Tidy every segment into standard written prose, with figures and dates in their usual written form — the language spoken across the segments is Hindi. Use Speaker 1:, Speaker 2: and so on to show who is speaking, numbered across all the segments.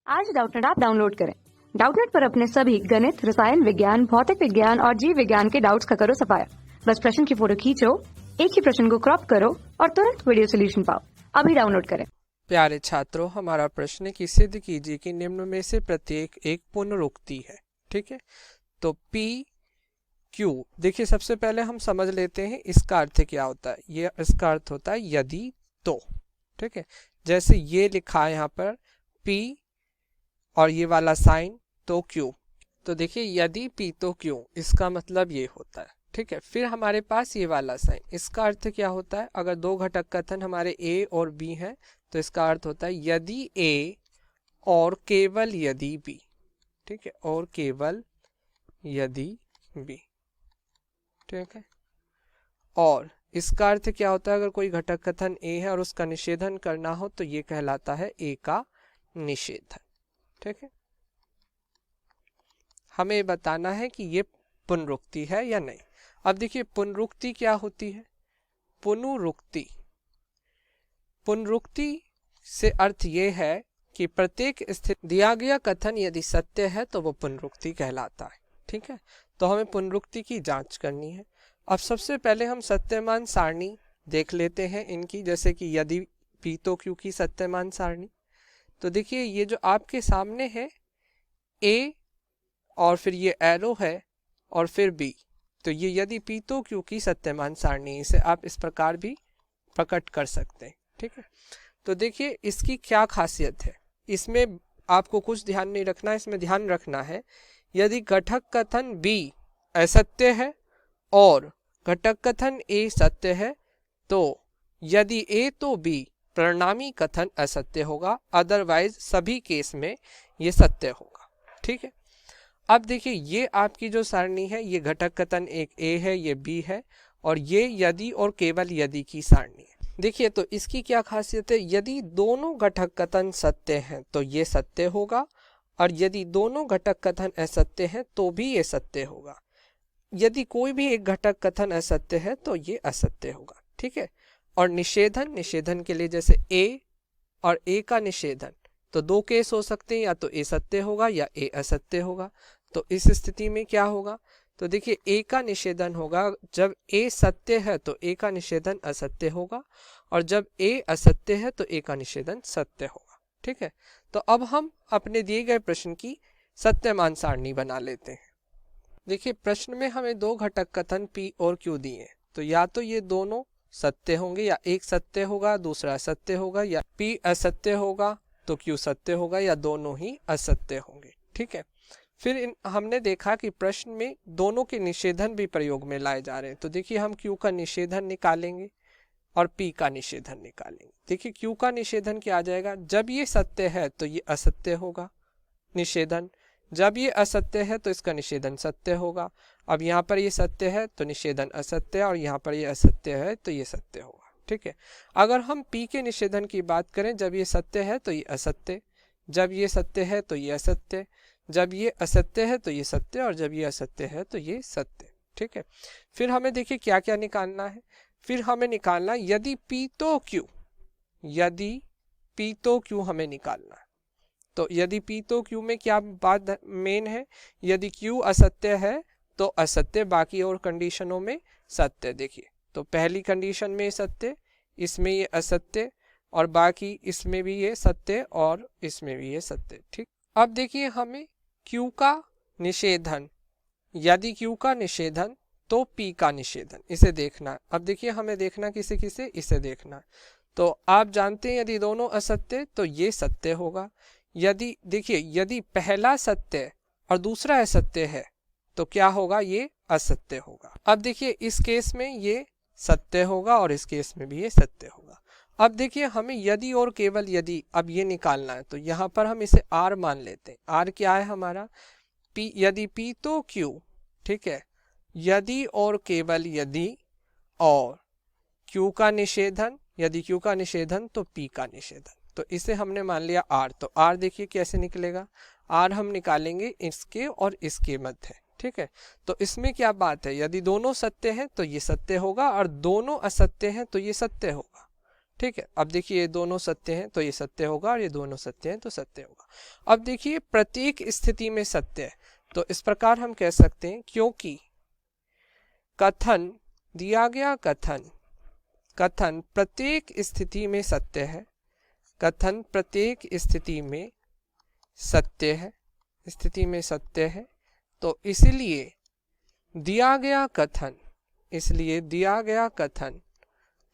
Speaker 1: आज डाउटनेट ऐप डाउनलोड करें। डाउटनेट पर अपने सभी गणित, रसायन विज्ञान, भौतिक विज्ञान और जीव विज्ञान के डाउट्स का करो सफाया। बस प्रश्न की फोटो खींचो, एक ही प्रश्न को क्रॉप करो और तुरंत वीडियो सोल्यूशन पाओ। अभी डाउनलोड करें।
Speaker 2: प्यारे छात्रों, हमारा प्रश्न है कि सिद्ध कीजिए कि निम्न में से प्रत्येक एक पुनरुक्ति है। ठीक है, तो P Q, देखिए सबसे पहले हम समझ लेते हैं इसका अर्थ क्या होता है। ये इसका अर्थ होता है यदि तो। ठीक है, जैसे ये लिखा है यहाँ पर P और ये वाला साइन तो Q, तो देखिए यदि P तो Q, इसका मतलब ये होता है। ठीक है, फिर हमारे पास ये वाला साइन, इसका अर्थ क्या होता है। अगर दो घटक कथन हमारे A और B हैं तो इसका अर्थ होता है यदि A और केवल यदि B। ठीक है, और केवल यदि B। ठीक है, और इसका अर्थ क्या होता है, अगर कोई घटक कथन A है और उसका निषेधन करना हो तो ये कहलाता है A का निषेधन। ठीक है, हमें बताना है कि ये पुनरुक्ति है या नहीं। अब देखिए पुनरुक्ति क्या होती है। पुनरुक्ति, पुनरुक्ति से अर्थ ये है कि प्रत्येक स्थिति दिया गया कथन यदि सत्य है तो वो पुनरुक्ति कहलाता है। ठीक है, तो हमें पुनरुक्ति की जांच करनी है। अब सबसे पहले हम सत्यमान सारणी देख लेते हैं इनकी, जैसे कि यदि P तो Q की सत्यमान सारणी। तो देखिए ये जो आपके सामने है A और फिर ये एरो है और फिर B, तो ये यदि P तो Q की सत्यमान सारणी, इसे आप इस प्रकार भी प्रकट कर सकते हैं। ठीक है, तो देखिए इसकी क्या खासियत है, इसमें आपको कुछ ध्यान नहीं रखना है, इसमें ध्यान रखना है यदि घटक कथन B असत्य है और घटक कथन A सत्य है तो यदि A तो B परिणामी कथन असत्य होगा, अदरवाइज सभी केस में ये सत्य होगा। ठीक है, अब देखिए ये आपकी जो सारणी है, ये घटक कथन एक A है, ये B है, और ये यदि और केवल यदि की सारणी है। देखिए तो इसकी क्या खासियत है, यदि दोनों घटक कथन सत्य हैं तो ये सत्य होगा, और यदि दोनों घटक कथन असत्य हैं तो भी ये सत्य होगा। यदि कोई भी एक घटक कथन असत्य है तो ये असत्य होगा। ठीक है, और निषेधन, निषेधन के लिए जैसे A और A का निषेधन, तो दो केस हो सकते हैं, या तो A सत्य होगा या A असत्य होगा। तो इस स्थिति में क्या होगा, तो देखिए A का निषेधन होगा जब A सत्य है तो A का निषेधन असत्य होगा, और जब A असत्य है तो A का निषेधन सत्य होगा। ठीक है, तो अब हम अपने दिए गए प्रश्न की सत्यमान सारणी बना लेते हैं। देखिए प्रश्न में हमें दो घटक कथन P और Q दिए हैं, तो या तो ये दोनों सत्य होंगे, या एक सत्य होगा दूसरा असत्य होगा, या P असत्य होगा तो Q सत्य होगा, या दोनों ही असत्य होंगे। ठीक है, फिर हमने देखा कि प्रश्न में दोनों के निषेधन भी प्रयोग में लाए जा रहे हैं। तो देखिए हम Q का निषेधन निकालेंगे और P का निषेधन निकालेंगे। देखिए Q का निषेधन क्या आ जाएगा, जब ये सत्य है तो ये असत्य होगा निषेधन, जब ये असत्य है तो इसका निषेधन सत्य होगा। अब यहाँ पर ये सत्य है तो निषेधन असत्य है, और यहाँ पर ये असत्य है तो ये सत्य होगा। ठीक है, अगर हम P के निषेधन की बात करें, जब ये सत्य है तो ये असत्य, जब ये सत्य है तो ये असत्य, जब ये असत्य है तो ये सत्य, और जब ये असत्य है तो ये सत्य। ठीक है, फिर हमें देखिए क्या क्या निकालना है। फिर हमें निकालना यदि P तो Q, यदि P तो Q हमें निकालना है। तो यदि P तो Q में क्या बात मेन है, यदि Q असत्य है तो असत्य, बाकी और कंडीशनों में सत्य। देखिए तो पहली कंडीशन में सत्य, इसमें ये असत्य, और बाकी इसमें भी ये सत्य और इसमें भी ये सत्य। ठीक, अब देखिए हमें Q का निषेधन, यदि Q का निषेधन तो P का निषेधन, इसे देखना है। अब देखिए हमें देखना किसे किसे, इसे देखना है। तो आप जानते हैं यदि दोनों असत्य तो ये सत्य होगा। यदि देखिए यदि पहला सत्य और दूसरा असत्य है तो क्या होगा, ये असत्य होगा। अब देखिए इस केस में ये सत्य होगा और इस केस में भी ये सत्य होगा। अब देखिए हमें यदि और केवल यदि अब ये निकालना है, तो यहाँ पर हम इसे R मान लेते हैं। R क्या है हमारा, P, यदि P तो Q। ठीक है, यदि और केवल यदि और Q का निषेधन, यदि Q का निषेधन तो P का निषेधन, तो इसे हमने मान लिया R। तो R देखिए कैसे निकलेगा, R हम निकालेंगे इसके और इसके मध्य। ठीक है, तो इसमें क्या बात है, यदि दोनों सत्य हैं तो ये सत्य होगा, और दोनों असत्य हैं तो ये सत्य होगा। ठीक है। अब देखिए ये दोनों सत्य हैं तो ये सत्य होगा, और ये दोनों सत्य हैं तो सत्य होगा। अब देखिए प्रत्येक स्थिति में सत्य है, तो इस प्रकार हम कह सकते हैं क्योंकि कथन दिया गया कथन प्रत्येक स्थिति में सत्य है, कथन प्रत्येक स्थिति में सत्य है, स्थिति में सत्य है, तो इसलिए दिया गया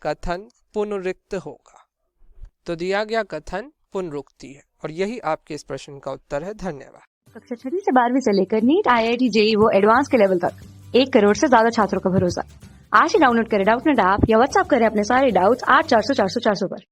Speaker 2: कथन पुनरुक्त होगा। तो दिया गया कथन पुनरुक्ति है, और यही आपके इस प्रश्न का उत्तर है। धन्यवाद।
Speaker 1: कक्षा 6 से 12वीं से लेकर नीट, IIT, JEE वो एडवांस के लेवल तक 1 करोड़ से ज्यादा छात्रों का भरोसा। आज ही डाउनलोड करें डाउटनेट ऐप या व्हाट्सएप करें अपने सारे डाउट्स 8400 400 400 पर।